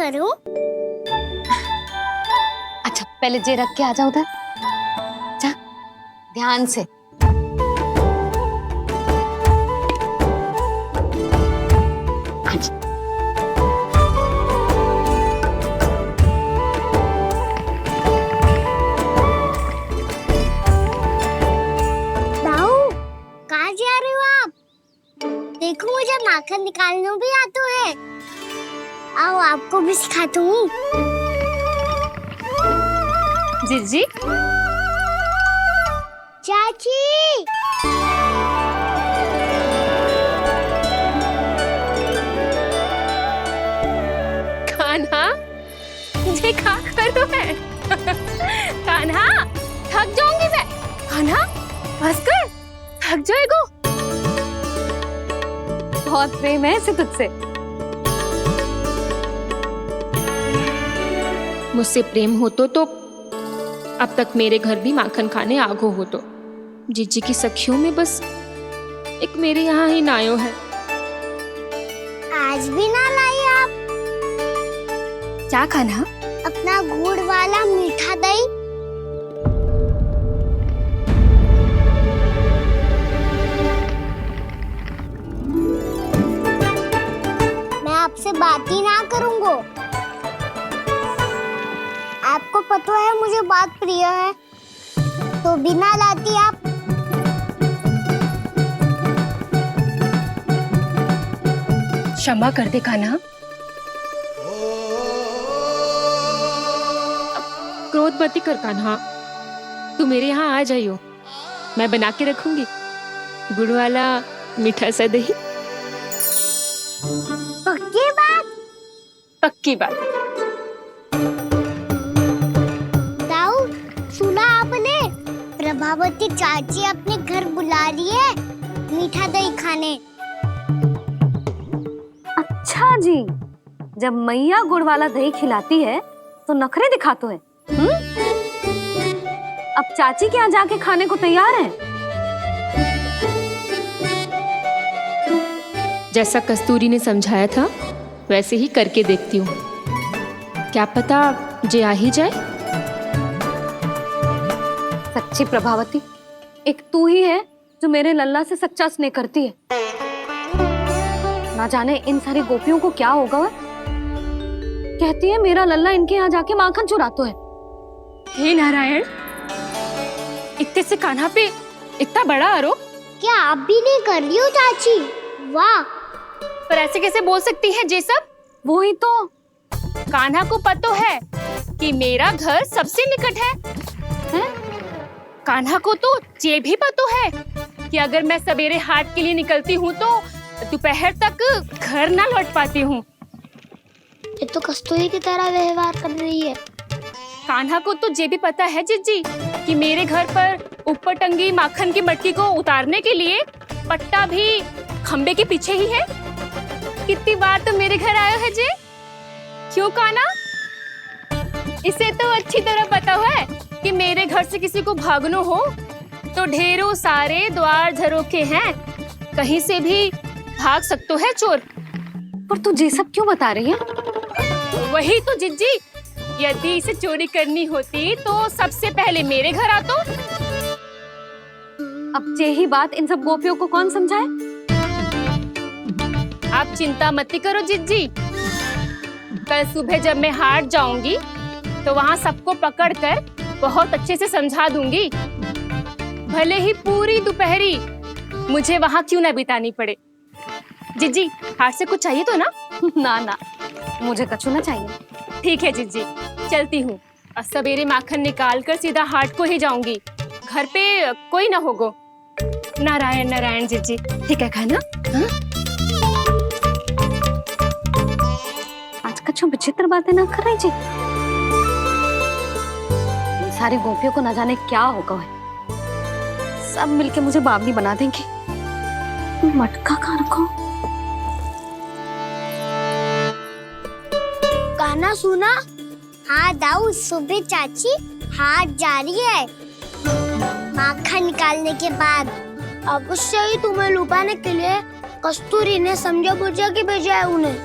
करूं? अच्छा पहले जे रख के आ जाओ उधर, जा ध्यान से। दाऊ, कहाँ जा रहे हो आप? देखो मुझे माखन निकालना भी आता है। आओ आपको भी सिखाता हूँ। जीजी चाची, कान्हा ये क्या कर रहे है? कान्हा थक जाऊंगी मैं। कान्हा बस कर, थक जाएगा। बहुत प्रेम है इसे तुझसे। मुझसे प्रेम हो तो अब तक मेरे घर भी माखन खाने आगो हो तो। जीजी की सखियों में बस एक मेरे यहाँ ही नायो है। आज भी ना लाई आप क्या खाना? अपना गुड़ वाला मीठा दही। मैं आपसे बात ही ना करूंगा। आपको पता है मुझे बात प्रिय है, तो बिना लाती आप। क्षमा कर दे कान्हा। क्रोध मत कर कान्हा, तू मेरे यहाँ आ जाइयो, मैं बना के रखूंगी गुड़ वाला मीठा सा दही। पक्की बात? पक्की बात। दाऊ, सुना आपने? प्रभावती चाची अपने घर बुला रही है मीठा दही खाने। अच्छा जी, जब मैया गुड़ वाला दही खिलाती है तो नखरे दिखाते हैं। अब चाची के यहाँ जाके खाने को तैयार है। जैसा कस्तूरी ने समझाया था वैसे ही करके देखती हूँ, क्या पता जे आ ही जाए। सच्ची प्रभावती, एक तू ही है जो मेरे लल्ला से सच्चा स्नेह करती है। ना जाने इन सारी गोपियों को क्या होगा। वह कहती है मेरा लल्ला इनके यहाँ जाके माखन चुराता है। हे नारायण, इतने से कान्हा पे इतना बड़ा आरोप। क्या आप भी नहीं कर रही हो चाची? वाह, पर ऐसे कैसे बोल सकती है जे सब? वो ही तो। कान्हा को पता है कि मेरा घर सबसे निकट है, हैं? कान्हा को तो ये भी पता है कि अगर मैं सवेरे हाट के लिए निकलती हूँ तो दोपहर तक घर ना लौट पाती हूँ। ये तो कस्तूरी की तरह व्यवहार कर रही है। कान्हा को तो ये भी पता है जीजी कि मेरे घर पर ऊपर टंगी माखन की मटकी को उतारने के लिए पट्टा भी खंबे के पीछे ही है। कितनी बार तो मेरे घर आया है जी। क्यों कान्हा? इसे तो अच्छी तरह पता है कि मेरे घर से किसी को भागना हो तो ढेरों सारे द्वार झरोखे हैं, कहीं से भी भाग सकते है चोर। पर तू ये सब क्यों बता रही है? वही तो जिज्जी, यदि इसे चोरी करनी होती तो सबसे पहले मेरे घर आतो। अब यही बात इन सब गोपियों को कौन समझाए? आप चिंता मत करो जिज्जी, कल सुबह जब मैं हाट जाऊंगी तो वहाँ सबको पकड़कर बहुत अच्छे से समझा दूंगी, भले ही पूरी दोपहरी मुझे वहाँ क्यों ना बितानी पड़े। जिज्जी, हाट से कुछ चाहिए तो ना? ना ना, मुझे कछु ना चाहिए। ठीक है जिज्जी, चलती हूँ। सवेरे माखन निकाल कर सीधा हाट को ही जाऊंगी, घर पे कोई ना होगो। नारायण नारायण जिज्जी, ठीक है खाना? हाँ? आज कछु विचित्र बातें ना कर रही जी। इन सारी गोपियों को न जाने क्या होगा है। सब मिलके मुझे बावली बना देंगे। मटका कहाँ रखो? गाना सुना? हाँ दाऊ, सुबह चाची हाट जा रही है माखन निकालने के बाद। अवश्य ही तुम्हें लुभाने के लिए कस्तूरी ने समझा बुझा के भेजा है उन्हें।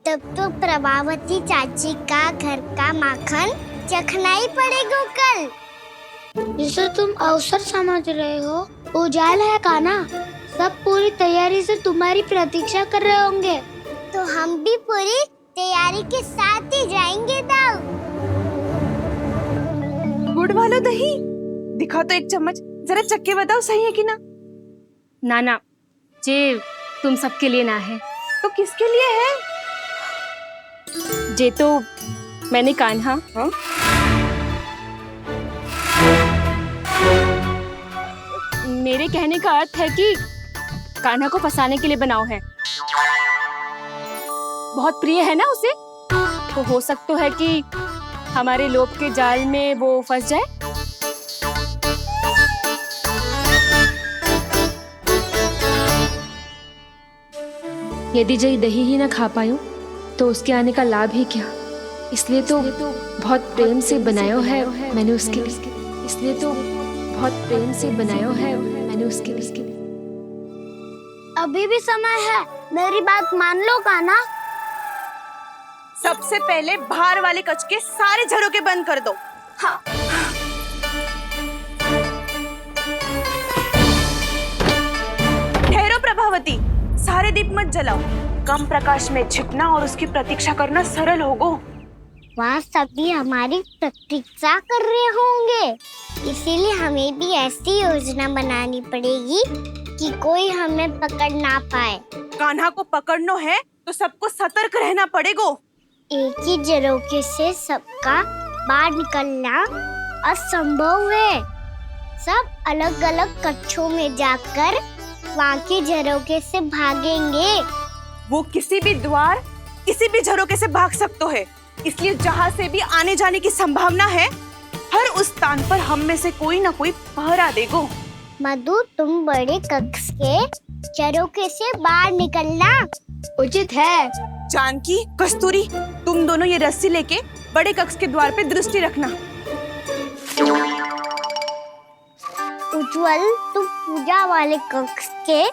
तब तो प्रभावती चाची का घर का माखन चखना ही पड़ेगा कल। जिसे तुम अवसर समझ रहे हो, उजाला है काना। सब पूरी तैयारी से तुम्हारी प्रतीक्षा कर रहे होंगे। तो हम भी पूरी तैयारी के साथ ही जाएंगे दाऊ। गुड़ वाला दही दिखा तो एक चम्मच, जरा चख के बताओ सही है कि ना। ना जे तुम सबके लिए ना है। तो किसके लिए है? जे तो मैंने कान्हा हाँ? मेरे कहने का अर्थ है कि कान्हा को फंसाने के लिए बनाओ है। बहुत प्रिय है ना उसे, तो हो सकता है कि हमारे लोभ के जाल में वो फंस जाए। यदि जय दही ही ना खा पायूं तो उसके आने का लाभ ही क्या। इसलिए तो बहुत प्रेम से बनाया है मैंने उसके लिए। इसलिए तो बहुत प्रेम से बनाया है मैंने उसके लिए। अभी भी समय है, मेरी बात मान लो काना। सबसे पहले बाहर वाले कच के सारे झरोके बंद कर दो। हाँ। ठहरो प्रभावती, सारे दीप मत जलाओ। कम प्रकाश में छिपना और उसकी प्रतीक्षा करना सरल होगा। वहाँ सभी हमारी प्रतीक्षा कर रहे होंगे, इसीलिए हमें भी ऐसी योजना बनानी पड़ेगी कि कोई हमें पकड़ ना पाए। कान्हा को पकड़ना है तो सबको सतर्क रहना पड़ेगा। एक ही झरोके से सबका बाहर निकलना असंभव है। सब अलग अलग कक्षों में जाकर वहाँ के झरोके से भागेंगे। वो किसी भी द्वार, किसी भी झरोके से भाग सकते है, इसलिए जहाँ से भी आने जाने की संभावना है, हर उस स्थान पर हम में से कोई ना कोई पहरा देगा। मधु, तुम बड़े कक्ष के झरोके से बाहर निकलना उचित है। जानकी, कस्तूरी, तुम दोनों ये रस्सी लेके बड़े कक्ष के द्वार पे दृष्टि रखना। उज्जवल, तुम पूजा वाले कक्ष के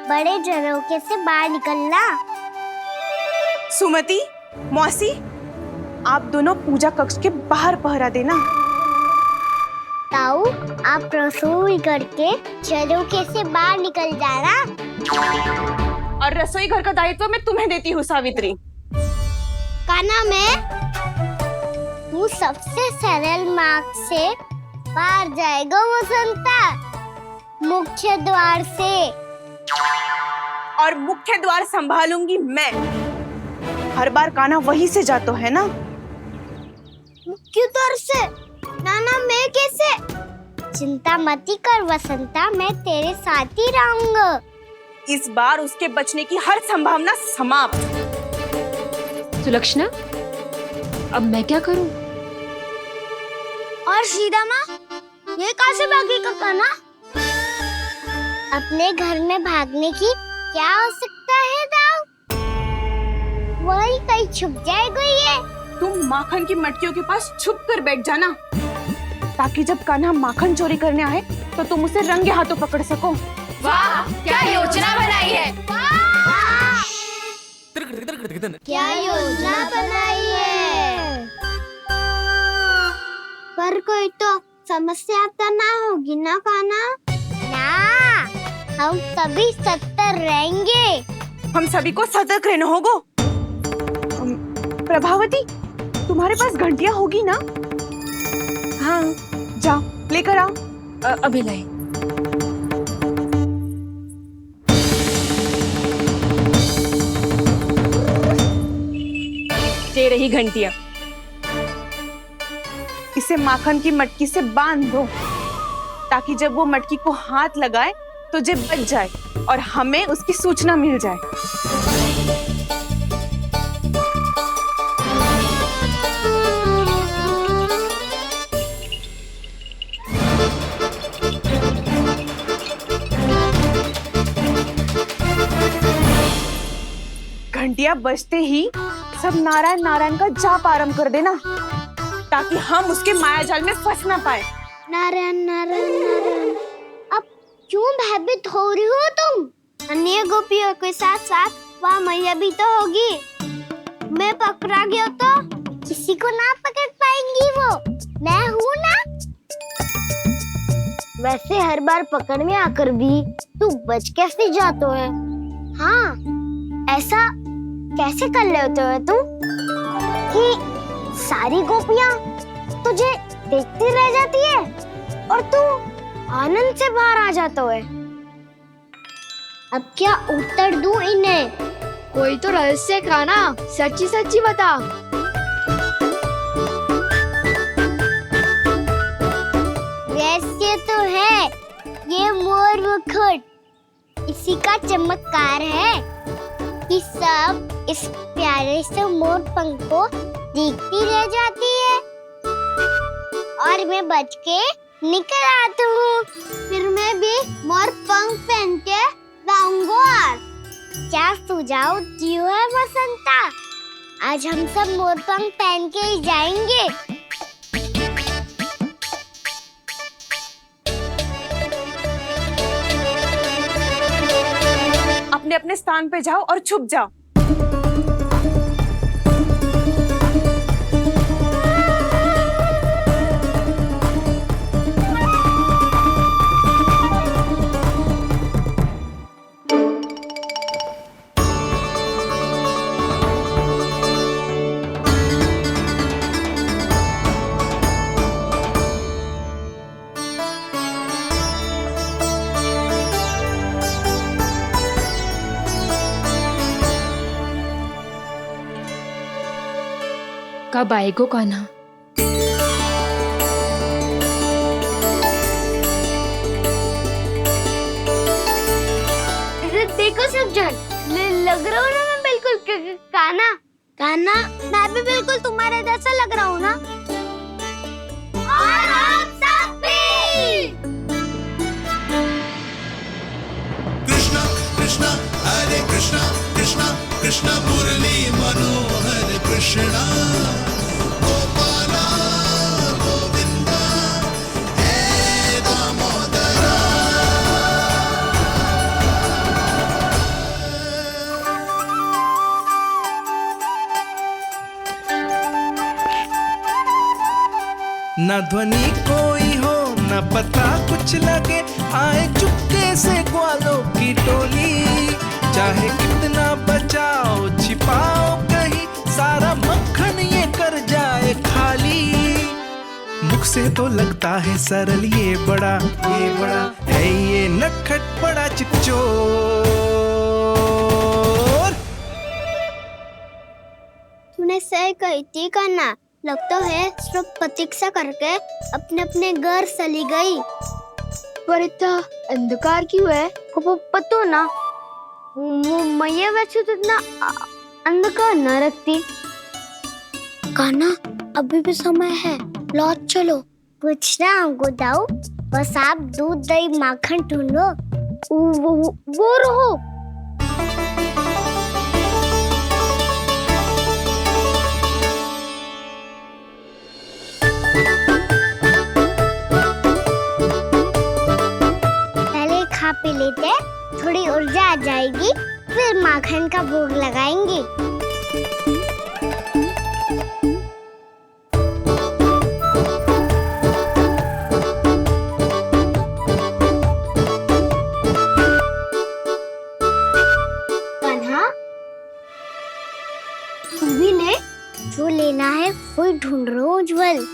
बड़े झरोके से बाहर निकलना। सुमति, मौसी, आप दोनों पूजा कक्ष के बाहर पहरा देना। ताऊ, आप रसोई करके झरोके से बाहर निकल जाना। और रसोई घर का दायित्व मैं तुम्हें देती हूँ सावित्री। काना, तू सबसे सरल मार्ग से बाहर जाएगा वसंता, मुख्य द्वार से। और मुख्य द्वार संभालूंगी मैं। हर बार कान्हा वहीं से जाता है ना। मुख्य द्वार से? नाना, मैं कैसे? चिंता मत कर वसंता, मैं तेरे साथ ही रहूंगा। इस बार उसके बचने की हर संभावना समाप्त। सुलक्षणा, अब मैं क्या करूं? और सीधा माँ, ये कहाँ से भागेगा कान्हा? अपने घर में भागने की क्या हो सकता है दाऊ? वही कहीं छुप जाएगा ये। तुम माखन की मटकियों के पास छुप कर बैठ जाना, ताकि जब कान्हा माखन चोरी करने आए तो तुम उसे रंगे हाथों पकड़ सको। वाह, क्या योजना बनाई है। क्या योजना बनाई है? पर कोई तो समस्या तो ना होगी ना कान्हा? ना, हम सभी सतर्क रहेंगे। हम सभी को सतर्क रहना होगा। प्रभावती, तुम्हारे पास घंटियां होगी ना? हाँ, जाओ लेकर आओ। अभी लाई। ये रही घंटियां। इसे माखन की मटकी से बांध दो, ताकि जब वो मटकी को हाथ लगाए तो जे बच जाए और हमें उसकी सूचना मिल जाए। घंटियां बजते ही सब नारायण नारायण का जाप आरंभ कर देना, ताकि हम उसके मायाजाल में फंस ना पाए। नारायण नारायण नारायण। अब क्यों भयभीत हो रही हो तुम? अन्य गोपियों के साथ साथ वहाँ मैया भी तो होगी। मैं पकड़ा गया तो किसी को ना पकड़ पाएंगी वो, मैं हूँ ना। वैसे हर बार पकड़ में आकर भी तू बच कैसे जाता है? हाँ, ऐसा कैसे कर लेते हो तुम कि सारी गोपियां तुझे देखती रह जाती है और तू आनंद से बाहर आ जाता है? अब क्या उत्तर दूं इन्हें? कोई तो रहस्य का ना, सच्ची सच्ची बता। वैसे तो है, ये मोर मुकुट इसी का चमत्कार है कि सब इस प्यारे से मोर पंख को देखती रह जाती है और मैं बच के निकल आता हूँ। फिर मैं भी मोर पंख पहन के गाऊंगा। क्या सुझाव दियो है बसंता? आज हम सब मोर पंख पहन के ही जाएंगे। अपने अपने स्थान पे जाओ और छुप जाओ। कब आएगो कान्हा? देखो सब जन, लग रहा हूँ ना मैं बिल्कुल कान्हा। कान्हा, मैं भी बिल्कुल तुम्हारे जैसा लग रहा हूँ ना? और हम सब भी। कृष्णा कृष्णा हरे कृष्णा कृष्णा कृष्णा मुरली मनोहर कृष्णा गोपाला गोविंदा हे दामोदरा। न ध्वनि कोई हो न पता कुछ लगे, आए चुपके से ग्वालों की टोली। चाहे कितना बचाओ छिपाओ कहीं, सारा मक्खन ये कर जाए खाली। मुख से तो लगता है सरल, ये बड़ा है ये नटखट बड़ा चिकचोर। तूने सही कही थी कान्हा, लगता है सिर्फ प्रतीक्षा करके अपने अपने घर चली गई। पर इतना अंधकार क्यों है? पतो ना, मैं वैसे तो इतना अंधकार न रखती। कान्हा, अभी भी समय है, लौट चलो। कुछ ना हमको दाऊ, बस आप दूध दही माखन ढूंढो। वो रहो। पहले खा पी लेते, थोड़ी ऊर्जा आ जाएगी, फिर माखन का भोग लगाएंगे। कान्हा, तू भी ले, जो लेना है वही ढूंढ रहा हूँ उज्जवल।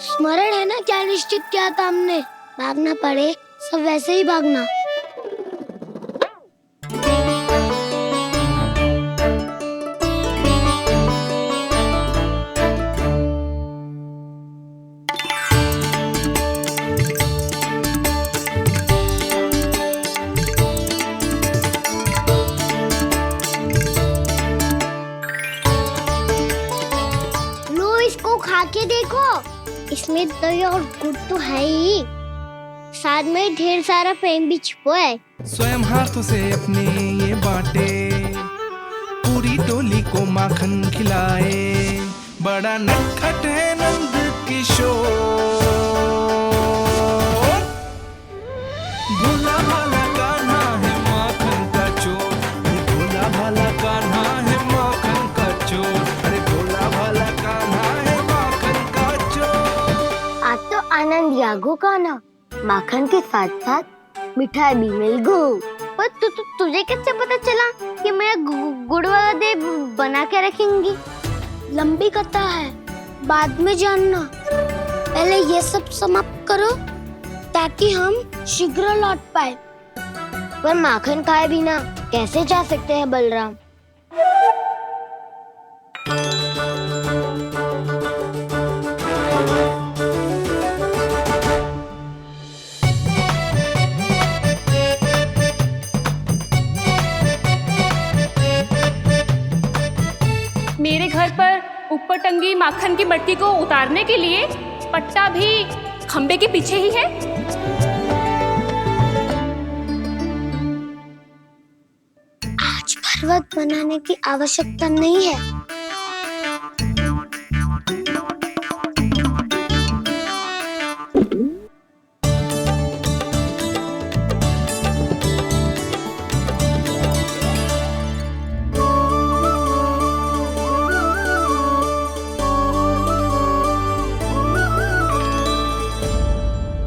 स्मरण है ना क्या निश्चित किया था हमने? भागना पड़े सब वैसे ही भागना। लो, इसको खा के देखो, इसमें दही और गुड़ तो है ही। प्रसाद में ढेर सारा प्रेम भी छुपा है। स्वयं हाथों से अपने ये बांटे, पूरी टोली को माखन खिलाए, बड़ा नटखट है नंद किशोर। भोला भाला कान्हा है माखन का चोर, भोला भाला कान्हा है माखन का चोर, अरे भोला भाला कान्हा है माखन का चोर। आज तो आनंद यागो का ना, माखन के साथ साथ मिठाई भी मिल गई। पर तुझे कैसे पता चला कि मैं गुड़ वाला देव बना के रखेंगी? लंबी कथा है, बाद में जानना। पहले ये सब समाप्त करो ताकि हम शीघ्र लौट पाए। पर माखन खाए बिना कैसे जा सकते हैं बलराम? मेरे घर पर ऊपर टंगी माखन की मटकी को उतारने के लिए पट्टा भी खंबे के पीछे ही है। आज पर्वत बनाने की आवश्यकता नहीं है।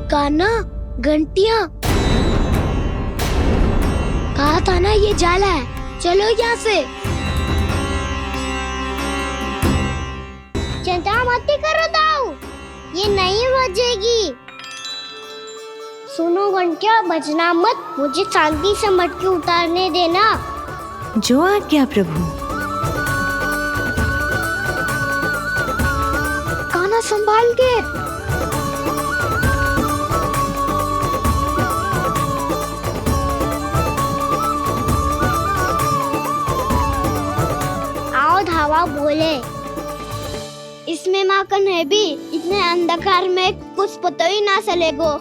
कान्हा, घंटियां, कहा था ना ये जाला है। चलो यहाँ से। चिंता मत करो दाऊ, ये नहीं बजेगी। सुनो घंटिया, बजना मत, मुझे शांति से मटकी उतारने देना। जो आज्ञा प्रभु। कान्हा संभाल के। धावा बोले, इसमें माखन है भी, इतने अंधकार में कुछ पता ही ना चलेगो।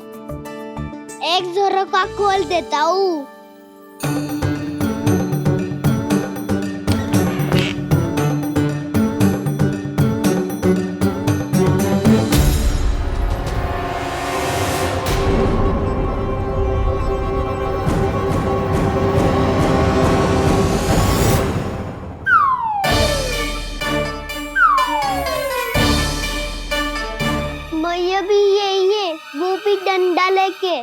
एक जोरों का खोल देता हूँ। भी यही है, वो भी डंडा लेके।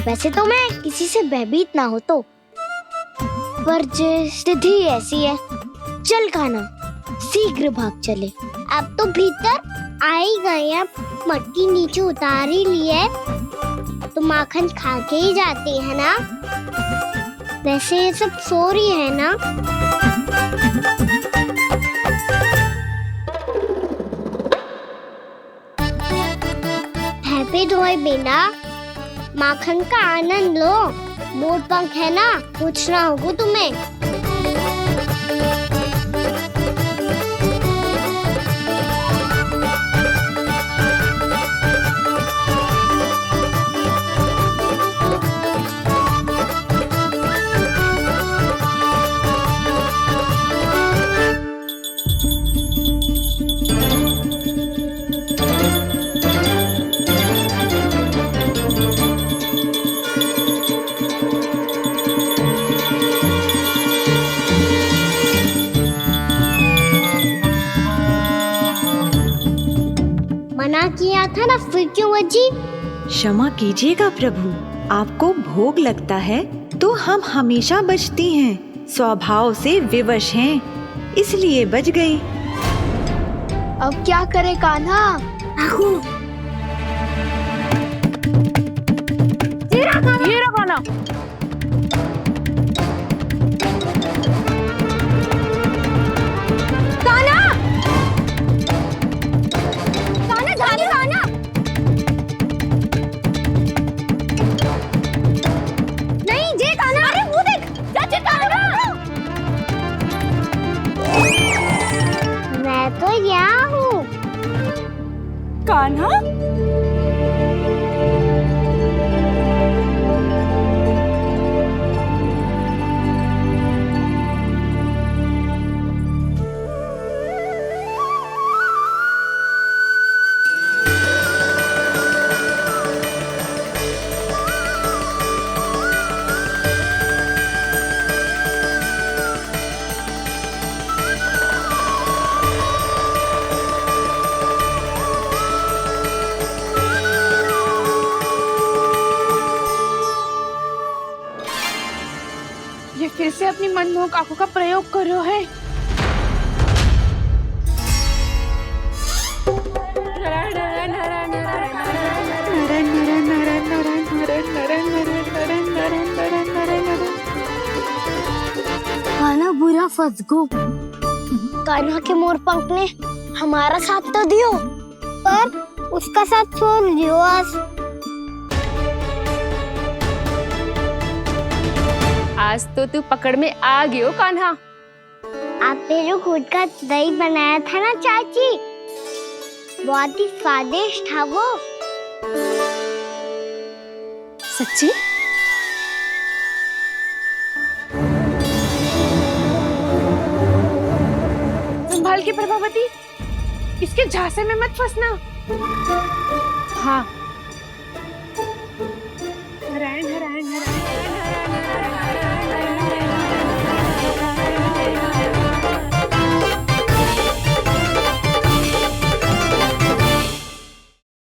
वैसे तो मैं किसी से भयभीत ना हो तो, पर स्थिति ऐसी है। चल कान्हा, शीघ्र भाग चले। अब तो भीतर आ ही गए हैं, मटकी नीचे उतार ही लिए तो माखन खा के ही जाते हैं ना। वैसे ये सब सो रही है ना। हैप्पी धोए बिना माखन का आनंद लो। मोर पंख है ना, पूछना होगा तुम्हें। मना किया था ना, फिर क्यों बजी? क्षमा कीजिएगा प्रभु, आपको भोग लगता है तो हम हमेशा बजती हैं, स्वभाव से विवश हैं, इसलिए बज गई। अब क्या करे कान्हा? ये रहा कान्हा। मैं तो यहाँ हूँ। ये फिर से अपनी मनमोहक आंखों का प्रयोग कर रहा है। कान्हा बुरा फंस गो। कान्हा के मोर पंख ने हमारा साथ तो दियो, पर उसका साथ छोड़ दियो आज। आज तो तू पकड़ में आ गयो कान्हा। आपने जो खुद का दही बनाया था ना चाची, बहुत ही स्वादिष्ट था वो। सच्ची? संभाल के प्रभावती, इसके झांसे में मत फंसना। हाँ,